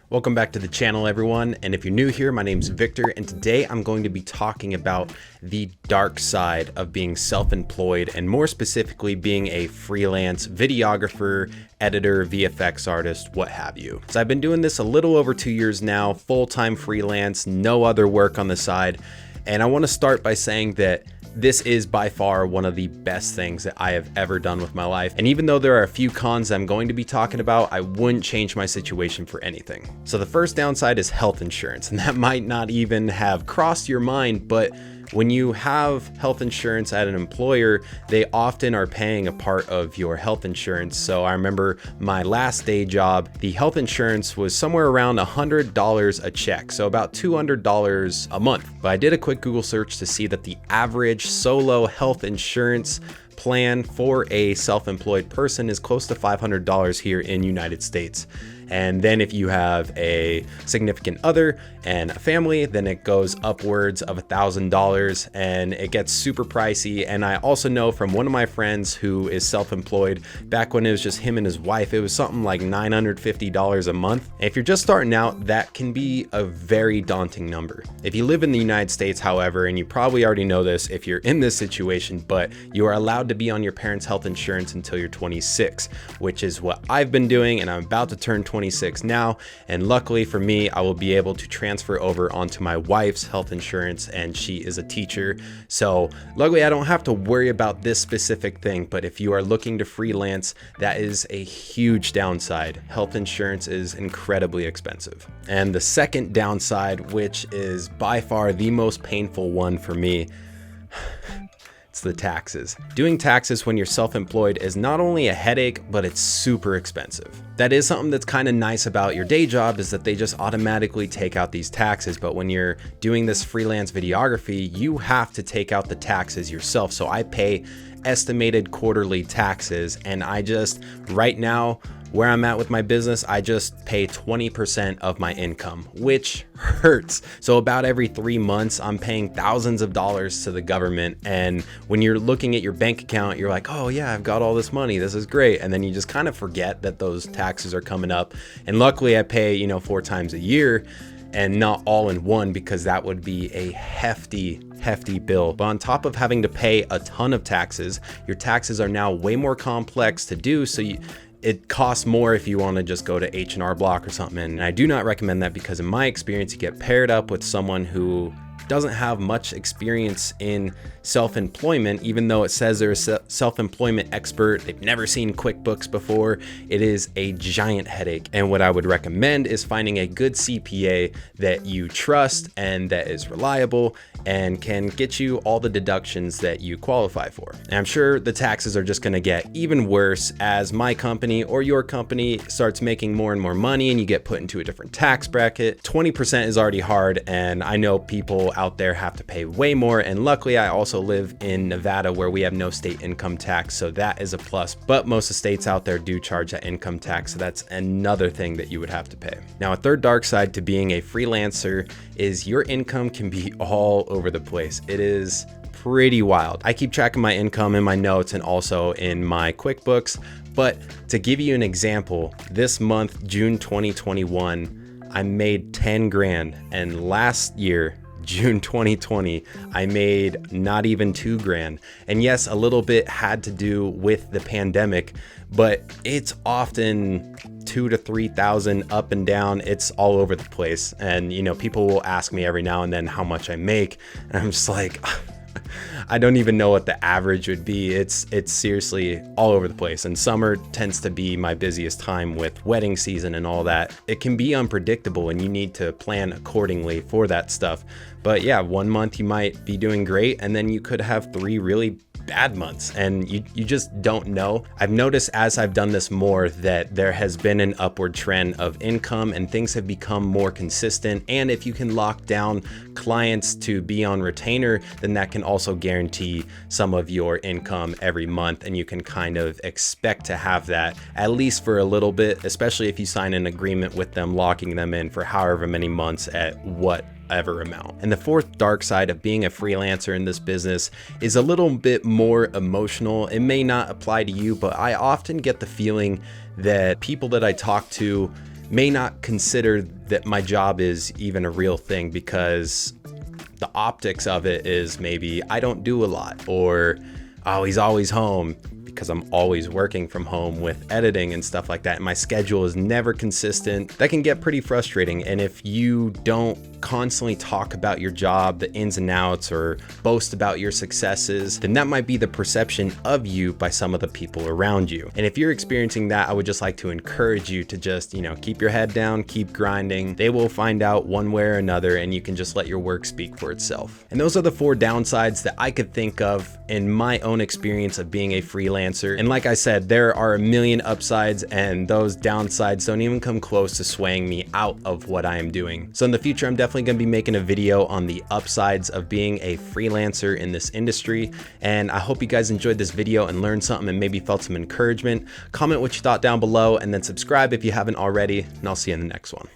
Welcome back to the channel, everyone. And if you're new here, my name's Victor, and today I'm going to be talking about the dark side of being self-employed, and more specifically being a freelance videographer, editor, VFX artist, what have you. So I've been doing this a little over 2 years now, full-time freelance, no other work on the side. And I want to start by saying that this is by far one of the best things that I have ever done with my life. And even though there are a few cons I'm going to be talking about, I wouldn't change my situation for anything. So the first downside is health insurance, and that might not even have crossed your mind, but when you have health insurance at an employer, they often are paying a part of your health insurance. So I remember my last day job, the health insurance was somewhere around $100 a check, so about $200 a month. But I did a quick Google search to see that the average solo health insurance plan for a self-employed person is close to $500 here in United States. And then if you have a significant other and a family, then it goes upwards of $1,000 and it gets super pricey. And I also know from one of my friends who is self-employed, back when it was just him and his wife, it was something like $950 a month. And if you're just starting out, that can be a very daunting number. If you live in the United States, however, and you probably already know this if you're in this situation, but you are allowed to be on your parents' health insurance until you're 26, which is what I've been doing, and I'm about to turn 26 now. And luckily for me, I will be able to transfer over onto my wife's health insurance, and she is a teacher. So luckily I don't have to worry about this specific thing, but if you are looking to freelance, that is a huge downside. Health insurance is incredibly expensive. And the second downside, which is by far the most painful one for me, it's the taxes. Doing taxes when you're self-employed is not only a headache, but it's super expensive. That is something that's kind of nice about your day job, is that they just automatically take out these taxes. But when you're doing this freelance videography, you have to take out the taxes yourself. So I pay estimated quarterly taxes, and I just, right now, where I'm at with my business, I just pay 20% of my income, which hurts. So about every 3 months, I'm paying thousands of dollars to the government. And when you're looking at your bank account, you're like, oh yeah, I've got all this money. This is great. And then you just kind of forget that those taxes are coming up. And luckily I pay, 4 times a year, and not all in one, because that would be a hefty bill. But on top of having to pay a ton of taxes, your taxes are now way more complex to do. So it costs more if you want to just go to H&R Block or something. And I do not recommend that, because in my experience, you get paired up with someone who doesn't have much experience in self-employment. Even though it says they're a self-employment expert, they've never seen QuickBooks before. It is a giant headache. And what I would recommend is finding a good CPA that you trust and that is reliable and can get you all the deductions that you qualify for. And I'm sure the taxes are just going to get even worse as my company or your company starts making more and more money and you get put into a different tax bracket. 20% is already hard, and I know people out there have to pay way more. And luckily I also live in Nevada, where we have no state income tax, so that is a plus. But most of the states out there do charge that income tax, so that's another thing that you would have to pay. Now, a third dark side to being a freelancer is your income can be all over the place. It is pretty wild. I keep track of my income in my notes and also in my QuickBooks, but to give you an example, this month, June 2021, I made 10 grand, and last year, June 2020, I made not even 2 grand. And yes, a little bit had to do with the pandemic, but it's often 2,000 to 3,000 up and down. It's all over the place. And people will ask me every now and then how much I make, and I'm just like, I don't even know what the average would be. It's seriously all over the place. And summer tends to be my busiest time with wedding season and all that. It can be unpredictable, and you need to plan accordingly for that stuff. But yeah, 1 month you might be doing great, and then you could have 3 really bad months, and you just don't know. I've noticed as I've done this more that there has been an upward trend of income, and things have become more consistent. And if you can lock down clients to be on retainer, then that can also guarantee some of your income every month, and you can kind of expect to have that at least for a little bit, especially if you sign an agreement with them, locking them in for however many months at whatever amount. And the fourth dark side of being a freelancer in this business is a little bit more emotional. It may not apply to you, but I often get the feeling that people that I talk to, may not consider that my job is even a real thing, because the optics of it is maybe I don't do a lot, or oh, he's always home, because I'm always working from home with editing and stuff like that. And my schedule is never consistent. That can get pretty frustrating. And if you don't constantly talk about your job, the ins and outs, or boast about your successes, then that might be the perception of you by some of the people around you. And if you're experiencing that, I would just like to encourage you to just, keep your head down, keep grinding. They will find out one way or another, and you can just let your work speak for itself. And those are the 4 downsides that I could think of in my own experience of being a freelancer. And like I said, there are a million upsides, and those downsides don't even come close to swaying me out of what I am doing. So in the future, I'm definitely going to be making a video on the upsides of being a freelancer in this industry. And I hope you guys enjoyed this video and learned something and maybe felt some encouragement. Comment what you thought down below, and then subscribe if you haven't already, and I'll see you in the next one.